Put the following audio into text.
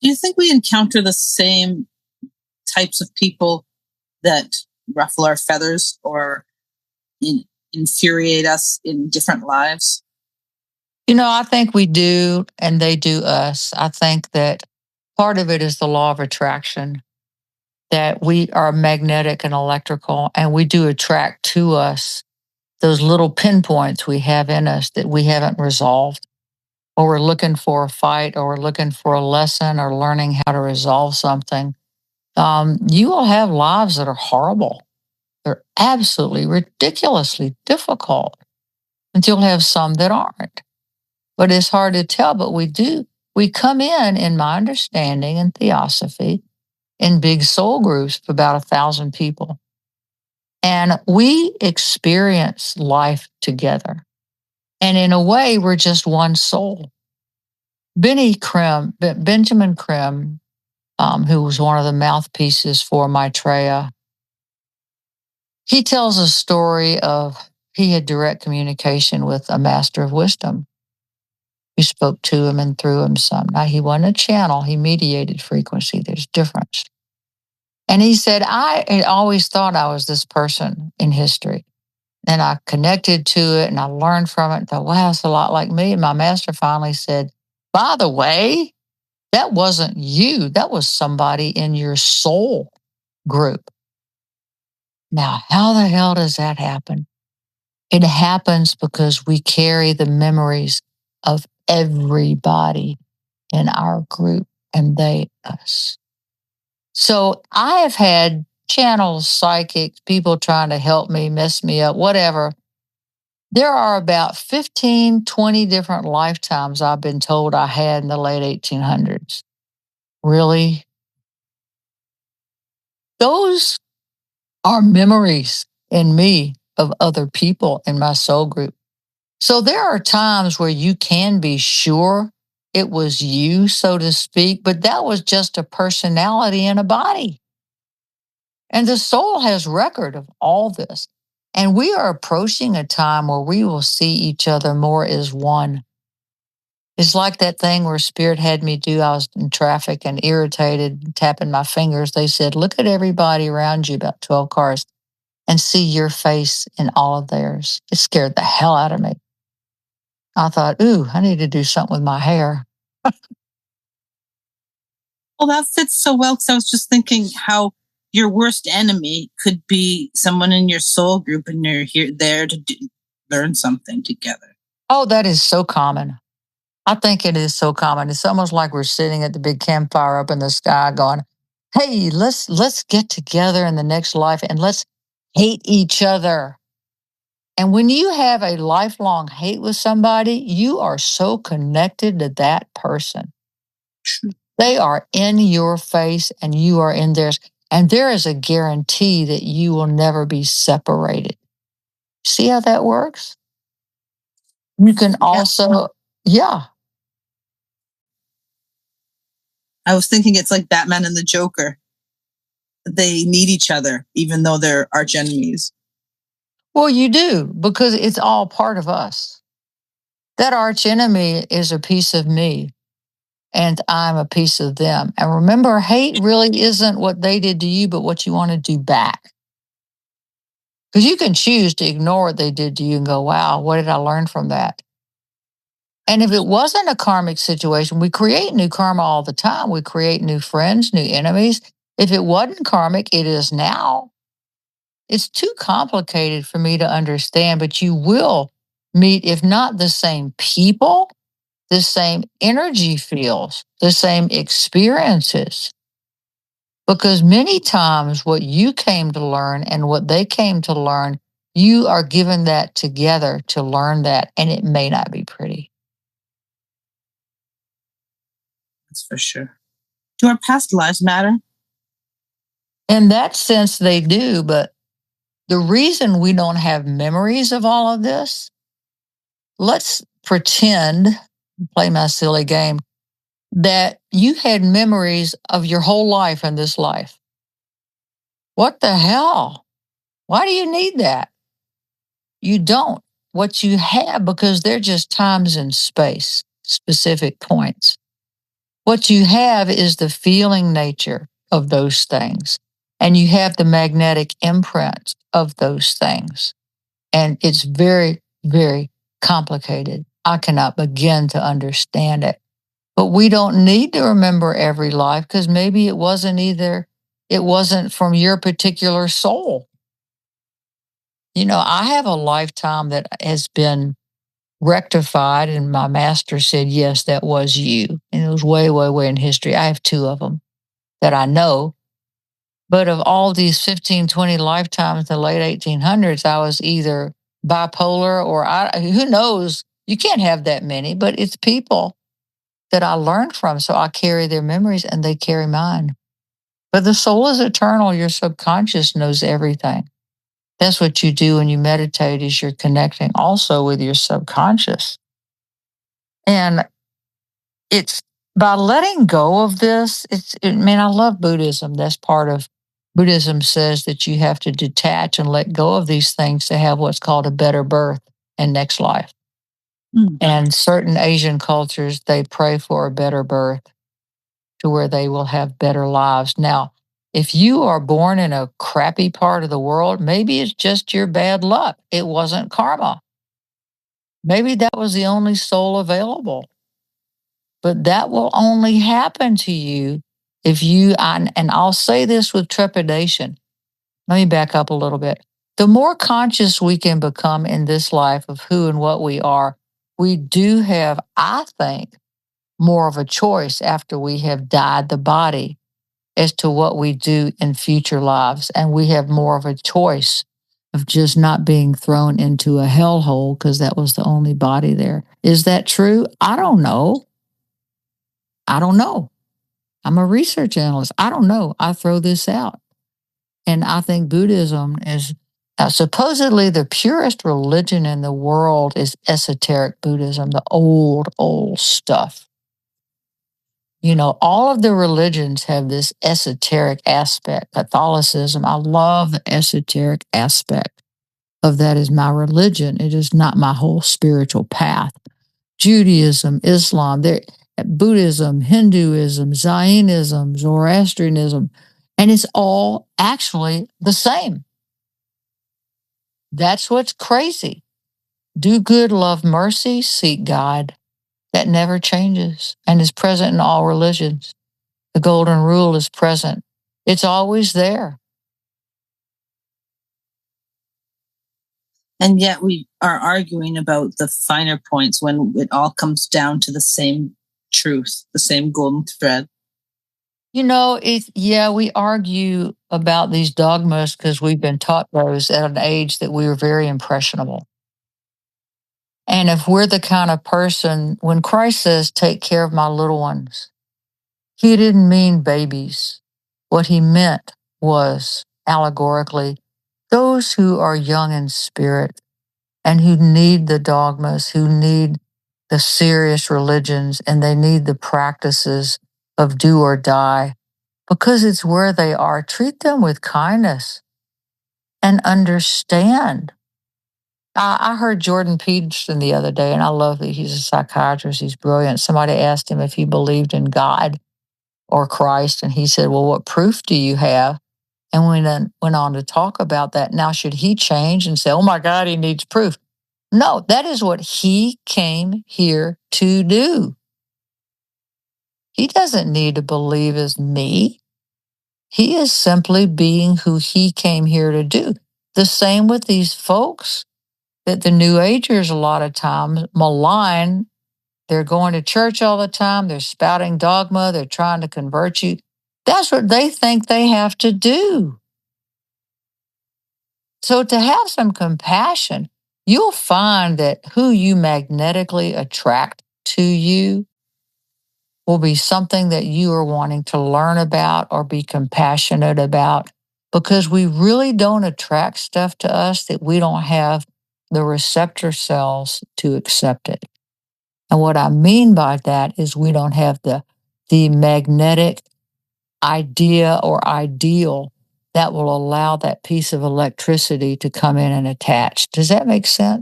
Do you think we encounter the same types of people that ruffle our feathers or in, infuriate us in different lives? I think we do, and they do us. I think that part of it is the law of attraction, that we are magnetic and electrical, and we do attract to us those little pinpoints we have in us that we haven't resolved, or we're looking for a fight, or we're looking for a lesson, or learning how to resolve something. You will have lives that are horrible. They're absolutely ridiculously difficult. And you'll have some that aren't. But it's hard to tell, but we do. We come in my understanding and theosophy, in big soul groups of about 1,000 people. And we experience life together. And in a way, we're just one soul. Benjamin Krim, who was one of the mouthpieces for Maitreya, he tells a story of he had direct communication with a master of wisdom who spoke to him and through him some. Now, he wasn't a channel, he mediated frequency. There's difference. And he said, I had always thought I was this person in history. And I connected to it and I learned from it and thought, wow, it's a lot like me. And my master finally said, by the way, that wasn't you. That was somebody in your soul group. Now, how the hell does that happen? It happens because we carry the memories of everybody in our group and they us. So I have had channels, psychics, people trying to help me, mess me up, whatever. There are about 15, 20 different lifetimes I've been told I had in the late 1800s. Really? Those are memories in me of other people in my soul group. So there are times where you can be sure it was you, so to speak, but that was just a personality in a body. And the soul has record of all this. And we are approaching a time where we will see each other more as one. It's like that thing where Spirit had me do. I was in traffic and irritated, tapping my fingers. They said, look at everybody around you, about 12 cars, and see your face in all of theirs. It scared the hell out of me. I thought, ooh, I need to do something with my hair. Well, that fits so well because I was just thinking how your worst enemy could be someone in your soul group and you're there to learn something together. Oh, that is so common. I think it is so common. It's almost like we're sitting at the big campfire up in the sky going, hey, let's get together in the next life and let's hate each other. And when you have a lifelong hate with somebody, you are so connected to that person. They are in your face and you are in theirs. And there is a guarantee that you will never be separated. See how that works? You can also, yeah. I was thinking it's like Batman and the Joker. They need each other, even though they're arch enemies. Well, you do, because it's all part of us. That arch enemy is a piece of me, and I'm a piece of them. And remember, hate really isn't what they did to you, but what you want to do back. Because you can choose to ignore what they did to you and go, wow, what did I learn from that? And if it wasn't a karmic situation, we create new karma all the time. We create new friends, new enemies. If it wasn't karmic, it is now. It's too complicated for me to understand, but you will meet, if not the same people, the same energy fields, the same experiences. Because many times what you came to learn and what they came to learn, you are given that together to learn that, and it may not be pretty. That's for sure. Do our past lives matter? In that sense, they do, but the reason we don't have memories of all of this, let's pretend, play my silly game, that you had memories of your whole life in this life. What the hell? Why do you need that? You don't. What you have, because they're just times and space, specific points. What you have is the feeling nature of those things, and you have the magnetic imprint of those things. And it's very, very complicated. I cannot begin to understand it. But we don't need to remember every life because maybe it wasn't from your particular soul. I have a lifetime that has been rectified, and my master said, yes, that was you. And it was way, way, way in history. I have two of them that I know. But of all these 15, 20 lifetimes in the late 1800s, I was either bipolar or who knows? You can't have that many, but it's people that I learned from. So I carry their memories and they carry mine. But the soul is eternal. Your subconscious knows everything. That's what you do when you meditate, is you're connecting also with your subconscious. And it's by letting go of this, I love Buddhism. That's part of Buddhism, says that you have to detach and let go of these things to have what's called a better birth and next life. And certain Asian cultures, they pray for a better birth to where they will have better lives. Now, if you are born in a crappy part of the world, maybe it's just your bad luck. It wasn't karma. Maybe that was the only soul available. But that will only happen to you if and I'll say this with trepidation. Let me back up a little bit. The more conscious we can become in this life of who and what we are, we do have, I think, more of a choice after we have died the body as to what we do in future lives. And we have more of a choice of just not being thrown into a hellhole because that was the only body there. Is that true? I don't know. I'm a research analyst. I don't know. I throw this out. And I think Buddhism is supposedly the purest religion in the world is esoteric Buddhism, the old, old stuff. All of the religions have this esoteric aspect. Catholicism, I love the esoteric aspect of that is my religion. It is not my whole spiritual path. Judaism, Islam, Buddhism, Hinduism, Zionism, Zoroastrianism, and it's all actually the same. That's what's crazy. Do good, love mercy, seek God. That never changes and is present in all religions. The golden rule is present. It's always there. And yet we are arguing about the finer points when it all comes down to the same truth, the same golden thread. We argue about these dogmas because we've been taught those at an age that we were very impressionable. And if we're the kind of person, when Christ says, take care of my little ones, he didn't mean babies. What he meant was, allegorically, those who are young in spirit and who need the dogmas, who need the serious religions, and they need the practices of do or die, because it's where they are. Treat them with kindness and understand. I heard Jordan Peterson the other day, and I love that he's a psychiatrist. He's brilliant. Somebody asked him if he believed in God or Christ, and he said, well, what proof do you have? And went on to talk about that. Now, should he change and say, oh my God, he needs proof? No, that is what he came here to do. He doesn't need to believe as me. He is simply being who he came here to do. The same with these folks that the New Agers a lot of times malign. They're going to church all the time. They're spouting dogma. They're trying to convert you. That's what they think they have to do. So to have some compassion, you'll find that who you magnetically attract to you will be something that you are wanting to learn about or be compassionate about, because we really don't attract stuff to us that we don't have the receptor cells to accept it. And what I mean by that is we don't have the magnetic idea or ideal that will allow that piece of electricity to come in and attach. Does that make sense?